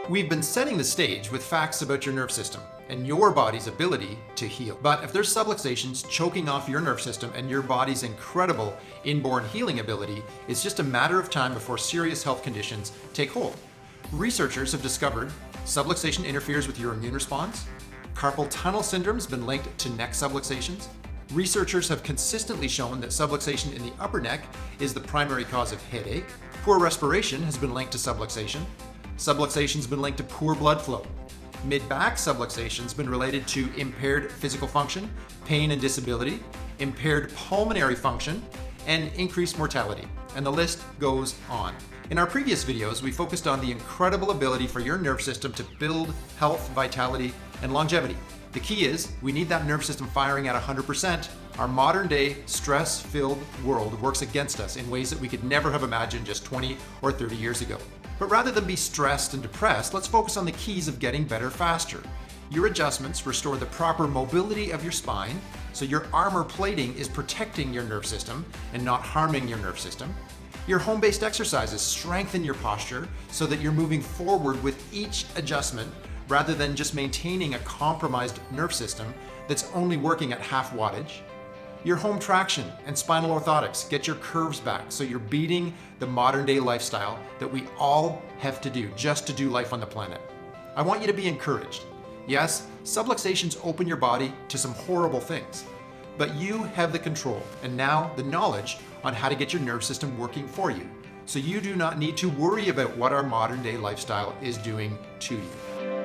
We've been setting the stage with facts about your nerve system and your body's ability to heal. But if there's subluxations choking off your nerve system and your body's incredible inborn healing ability, it's just a matter of time before serious health conditions take hold. Researchers have discovered subluxation interferes with your immune response. Carpal tunnel syndrome has been linked to neck subluxations. Researchers have consistently shown that subluxation in the upper neck is the primary cause of headache. Poor respiration has been linked to subluxation. Subluxation has been linked to poor blood flow. Mid-back subluxation has been related to impaired physical function, pain and disability, impaired pulmonary function, and increased mortality. And the list goes on. In our previous videos, we focused on the incredible ability for your nerve system to build health, vitality, and longevity. The key is we need that nerve system firing at 100%. Our modern day stress-filled world works against us in ways that we could never have imagined just 20 or 30 years ago. But rather than be stressed and depressed, let's focus on the keys of getting better faster. Your adjustments restore the proper mobility of your spine, so your armor plating is protecting your nerve system and not harming your nerve system. Your home-based exercises strengthen your posture so that you're moving forward with each adjustment rather than just maintaining a compromised nerve system that's only working at half wattage. Your home traction and spinal orthotics get your curves back so you're beating the modern day lifestyle that we all have to do just to do life on the planet. I want you to be encouraged. Yes, subluxations open your body to some horrible things, but you have the control and now the knowledge on how to get your nerve system working for you. So you do not need to worry about what our modern day lifestyle is doing to you.